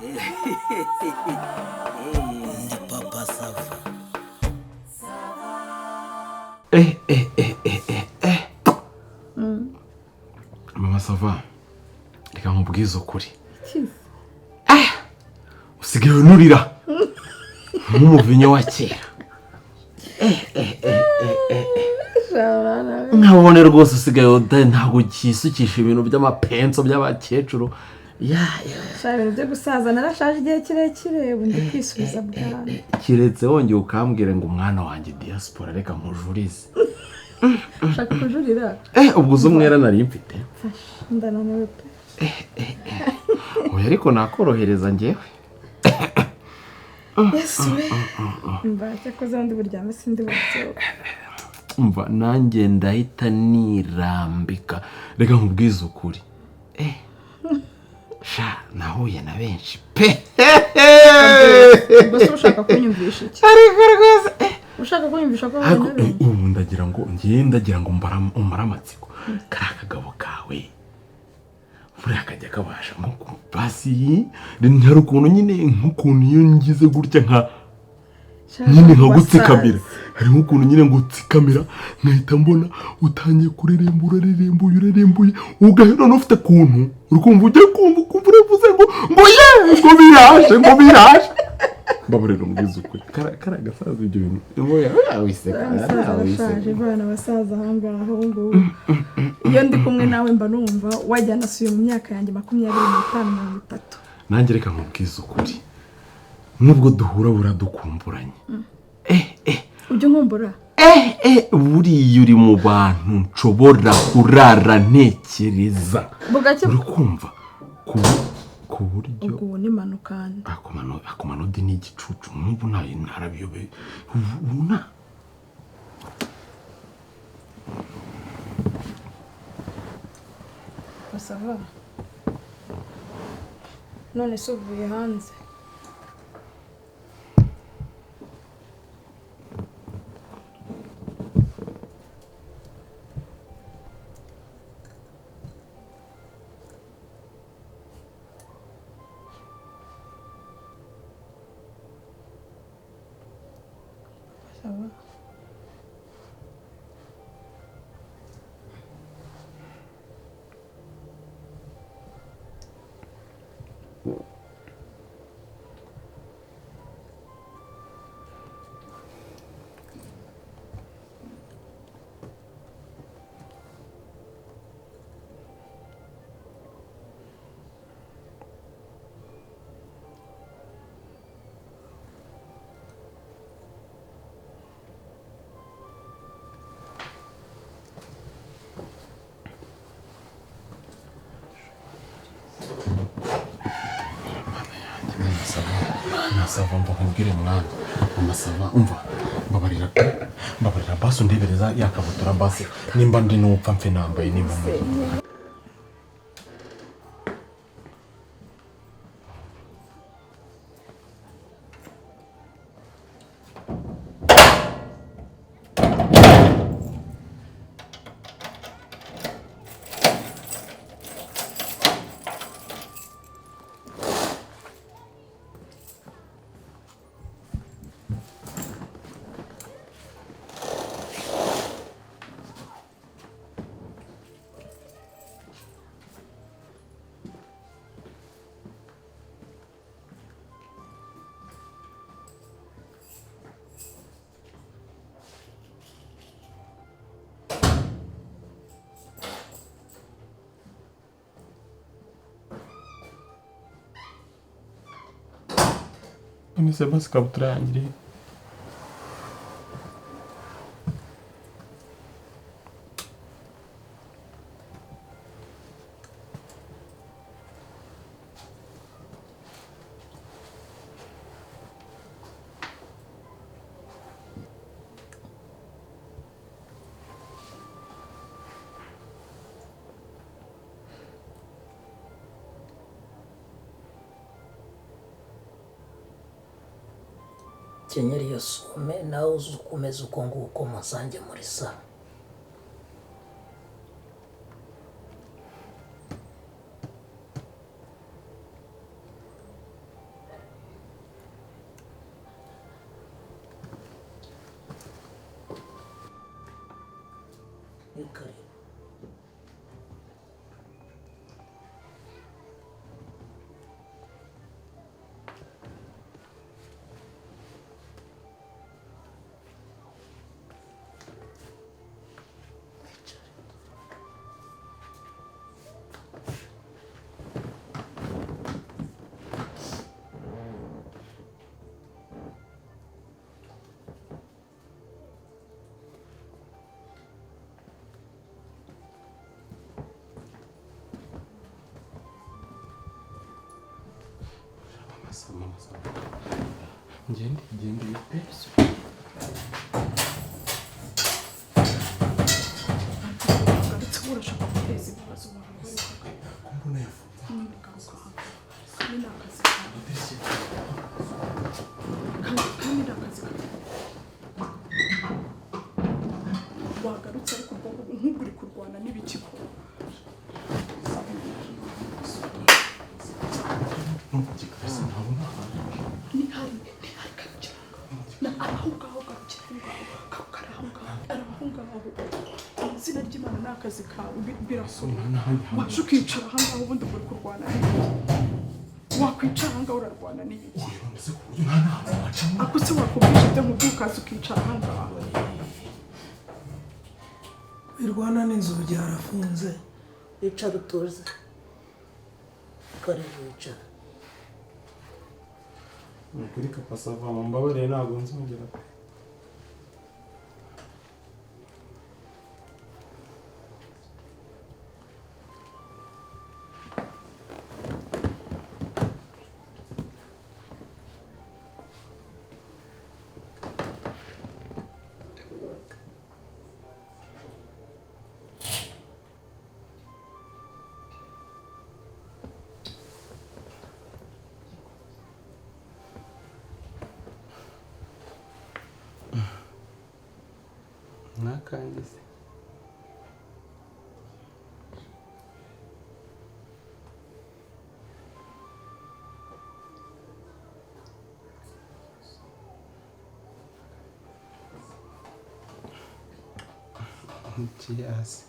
Ndi papa Sava. Mama Sava, reka nkubwize ukuri. Usigaye unurira nk'umuvinyo wa kera. Nkabone rwose usigaye ntabwo ukisukisha ibintu by'amapenso by'abakecuru. Ibintu byo gusaza narashaje igihe kirekire ubundi kwisubiza bwana. Kiretse wongeye ukambwira ngo umwana wanjye diaspora reka nkujurize. Ushaka kujurira? Ubwo uzi umwera nari mfite. Ndananiwe pe. Oya ariko nakorohereza njyewe. Yesu we. Mba cyakoze undi buryame sindi butyo. Umva nanjye ndahita nirambika. Reka nkubwize ukuri. Sha nahuye na benshi pe. Bose ushaka kunyumvisha iki? Ariko rwose ushaka kunyumvisha ko wowe ubu ndagira ngo umara amatsiko. Kari akagabo kawe. Buri akajya kabasha nko basi ntari ukuntu nyine nk'ukuntu iyo ngize gutya nka nyine nka gutsikamira. Hari nk'ukuntu nyine ngo utsikamira nkahita mbona utangiye kurerembuye ugahera n'ufite kuntu urukumva ugiye kumva uravuze ngo ngo biraje baburero mbizi ukuri kara gasaza ibyo bintu ngo yawiseka bana basaza hangaho ngo iyo ndi kumwe nawe mba numva wajyana suye mu myaka yanjye 25-30. Nanjye reka nkubwize ukuri nubwo duhura buradukumburanye. Ujye nkumbura? Buriya uri mu bantu nshobora kurara ntekereza. Uri kumva ku buryo ubwo ni manukanda akomano di ni igicucu n'ubu nayo narabiyobe ubuna. Sava none se uvuye hanze? Sawa. Sava mbakubwire mwana mama Sava umva mbabarira basi undebereza yakabutura basi nimba ndi n'upfa mfe nambaye nimba mu Nise basi kabutura yangiriye. Kenyeri iyo sume nawe uzukomeza uko nguko musange muri Sawa. Mama Sawa. Ngende pe. urashaka guteza ibibazo Mbona yafunze. Kandi ni akazi wagarutse ariko nk'uri kurwana n'ibikiko ni hari garukira aho ngaho izina ry'Imana ni akazi kawe birasoma waje ukicara aha ngaho ubundi uri kurwana wakwicara aha ngaho urarwana n'ibiki ako se wakubwije ibyo mu bwukazi ukicara aha ngaho irwana n'inzugi harafunze icara utuze kare wicara kuri Papa Sawa mumbabarire ntabwo nzongera nakangize Cheers.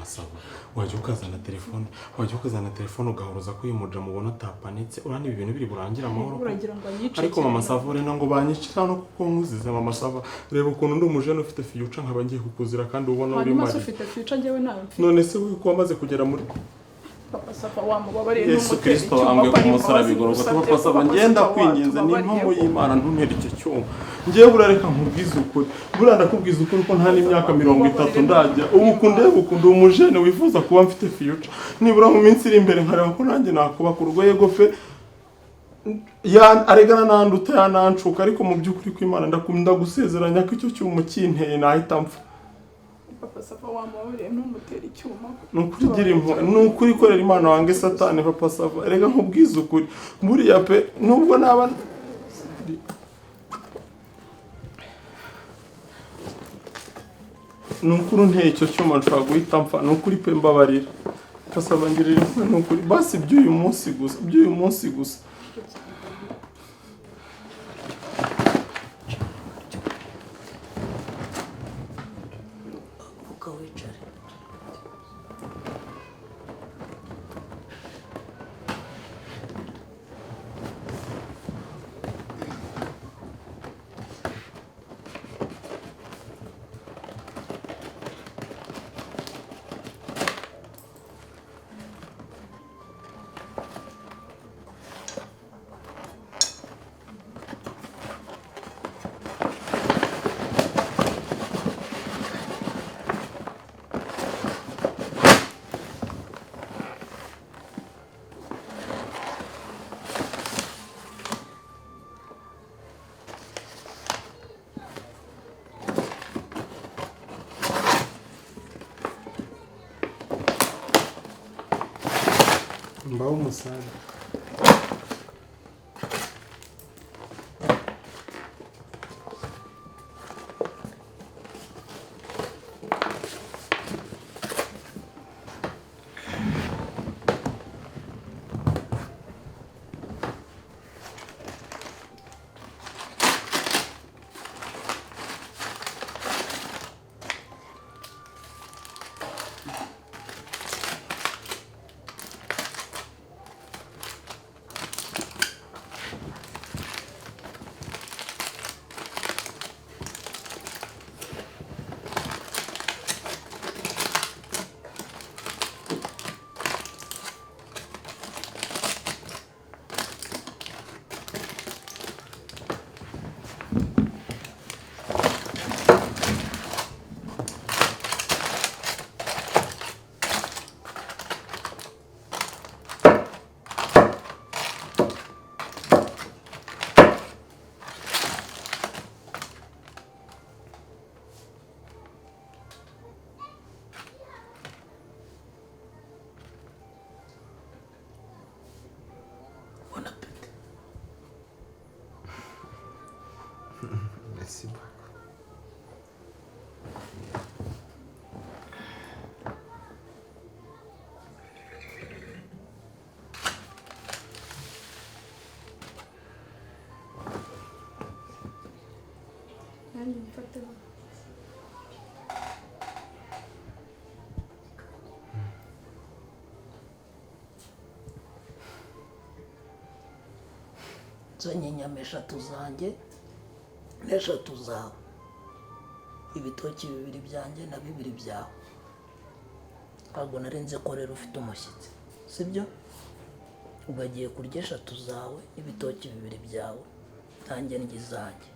Sawa wajya ukazana telefone ugahuruza ko uyu muja mubona atapanitse urandi ibi bintu biri burangira amahoro ariko Mama Sawa rena ngo banyicira no kuko nkuzize Mama Sawa reba ukuntu ndi umujene ufite future nkaba ngiye kukuzira kandi ubona uri mari ufite future njyewe nawe none se uko wamaze kugera muri Papa Sawa wamubabariye Yesu Kristo ambwe ku musaraba igorogota Papa Sawa ngenda kwinginze ni impamo y'Imana ntuntere icyo cyuma ngiye burareka nkubwiza ukuri buranda kubwiza ukuri ko nta n'imyaka 30 ndajya ubu ukunda umujene wifuza kuba mfite future nibura mu minsi iri imbere nkareba ko nanjye nakuba ku rugo yego fe ya aregana nanduta yanancuka ariko mu byukuri ko Imana ndakunda gusezeranya ko icyo cyuma kinteye nahita mpfa Papa Sawa wamubabariye ntumutera icyuma nukuri gira impuhwe nukuri korera Imana wange Satani Papa Sawa erega nkubwiza ukuri buriya pe nubwo naba nukuri nteye icyo cyuma nshobora guhita mpfa nukuri pe mbabarira Papa Sawa ngirira impuhwe nukuri basi by'uyu munsi gusa mbaho umusare Merci beaucoup. Zonye inyama eshatu zanjye n'eshatu zawe, ibitoki 2 byanjye na 2 byawe. Ntabwo narenze ko rero ufite umushyitsi, sibyo? Ugagiye kurya 3 zawe n'ibitoki 2 byawe, nanjye ndya izanjye.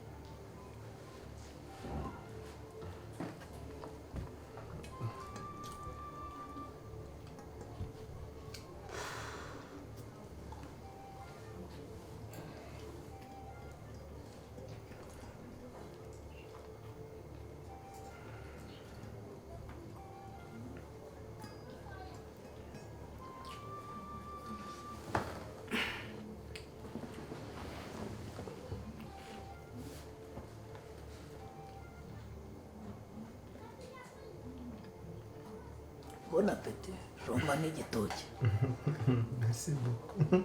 Bon appétit, Roma n'igitoki. Merci beaucoup.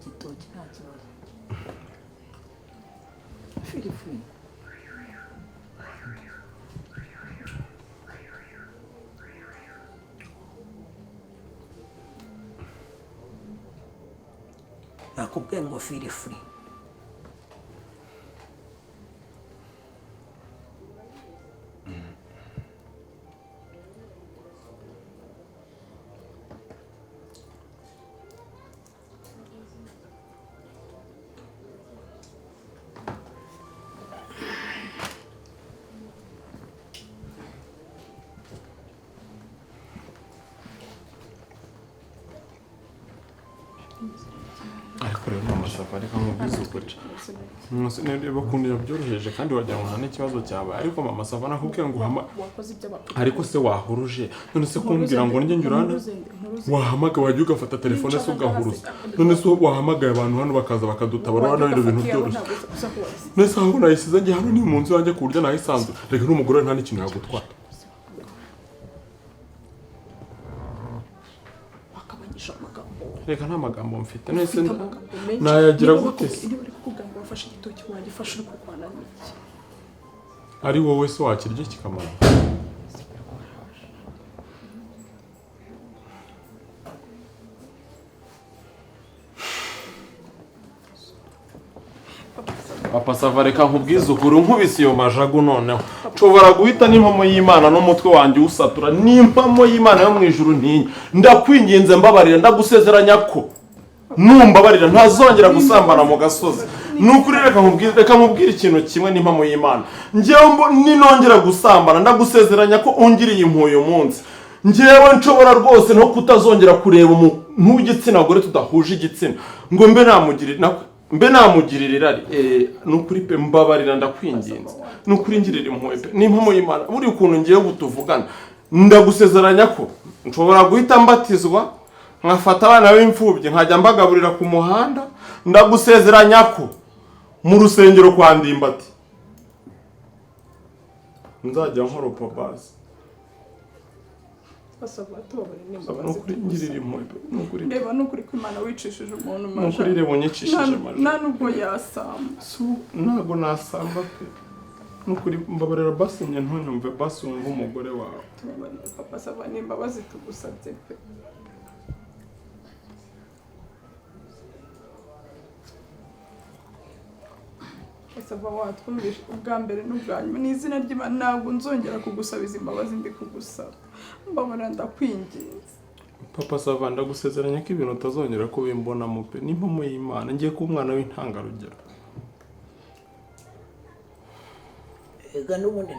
Igitoki nta kibazo. Fili. Nakubwiye ngo fili. ariko rero mama Sawa reka nkubwize ukuri reba ukuntu yabyoroheje kandi wagira ngo nta n'ikibazo cyabaye, ariko mama Sawa nakubwiye ngo ariko se wahuruje none se kumbwira ngo njye njurana wahamagaye wajya ugafata telefone se ugahuruza, none se wahamagaye abantu hano bakaza bakadutabara hano ibintu bintu byoroshye, nese aho nayisize njye hano ni mu nzu yanjye ku buryo nayisanzwe, reka n'umugore nta n'ikintu yagutwara. Reka nta magambo mfite nese nayagira gute se ari wowe se wakirya kikamara. Papa Sawa reka nkubwize ukuri nkubise iyo majagu noneho nshobora guhita n'impamo y'Imana n'umutwe wanjye usatura n'impamo y'Imana yo mu ijuru ntinya, ndakwinginze mbabarira ndagusezeranya ko numbabarira ntazongera gusambana mu gasozi. Nukuri reka nkubwire ikintu kimwe n'impamo y'Imana, njyewe ninongera gusambana ndagusezeranya ko ungiriye impuye umunsi njyewe nshobora rwose no kutazongera kureba umuntu w'igitsina gore tudahuje igitsina ngo mbe namugirira irari. Nukuri pe mbabarira ndakwinginze, nukuri ngirira impuye pe n'impamo y'Imana. Buri ukuntu ngiye gutuvugana ndagusezeranya ko nshobora guhita mbatizwa nkafata abana b'imfubyi nkajya mbagaburira ku muhanda, ndagusezeranya ko mu rusengero kwa Ndimbati nzajya nkoropa basi. Sawa tubabare nimba nukuri ngirira impuye pe nukuri ndeba nukuri ko Imana wicishije umuntu maje nukuri reba unyicishije maje nta nubwo yasamba ntago nasamba pe nukuri mbabarira basi njye ntunyumve basi wumva umugore wawe. Papa Sawa nimba bazitugusabye pe Sawa watwumvishe ubwa mbere n'ubwa nyuma n'izina ry'Imana ntabwo nzongera kugusabiza imbabazi ndi kugusaba, mbabona ndakwinginze. Papa Sawa ndagusezeranya ko ibintu utazongera kubimbonamo pe n'impamo y'Imana ngiye kuba umwana w'intangarugero. Ega n'ubundi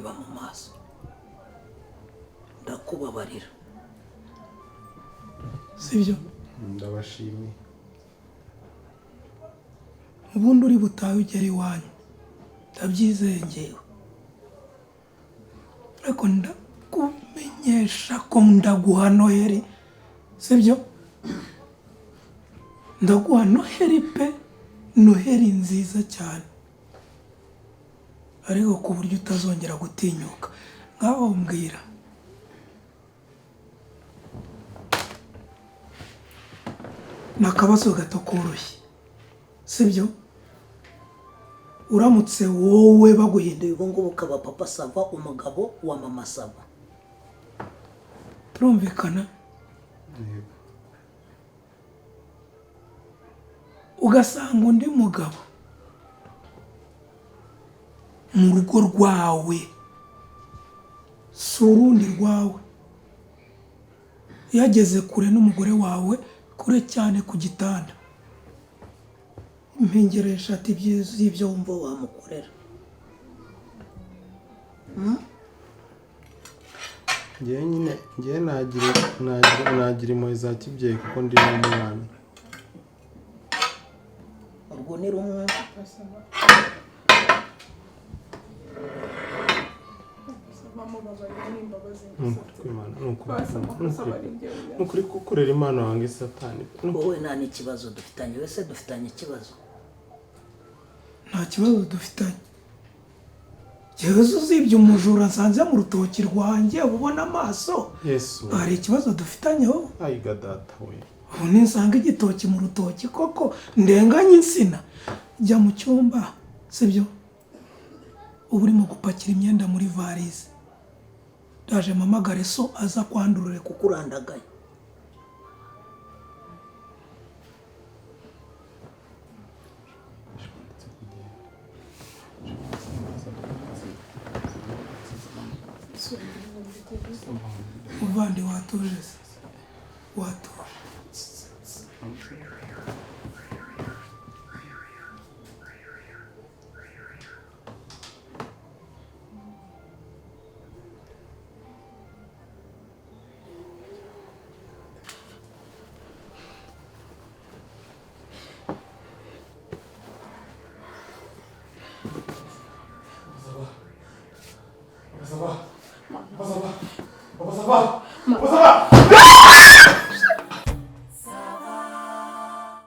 ndeba mu maso ndakubabarira sibyo ndabashimiye ubundi uri butahe ugera iwanyu ndabyizeye ngewe ariko ndakumenyesha ko ndaguha noheri sibyo ndaguha noheri pe noheri nziza cyane ariko ku buryo utazongera gutinyuka ngaho mbwira ni akabazo gato koroshye sibyo uramutse wowe baguhinduye ubu ngubu ukaba papa Sava umugabo wa mama Sava turumvikana yego ugasanga undi mugabo mu rugo rwawe si urundi rwawe yageze kure n'umugore wawe kure cyane ku gitanda impengeresha ati by'ibyo wumva wamukorera ngewe nyine ngewe nagira impuhwe za kibyeyi kuko ndi n'umwana urwo ni rumwe ni ukuri kukurera impano wange satani wowe nta n'ikibazo dufitanye wese dufitanye ikibazo nta kibazo dufitanye yewe uzibye umujura nsanze mu rutoki rwanjye ubona amaso yesu hari ikibazo dufitanye wowe ayiga data we ubu nisanga igitoki mu rutoki koko ndenganye insina jya mu cyumba sibyo uba urimo gupakira imyenda muri varize ndaje mpamagare so aza kwandurure kuko urandagaye uvandi watuje se watuje Sawa.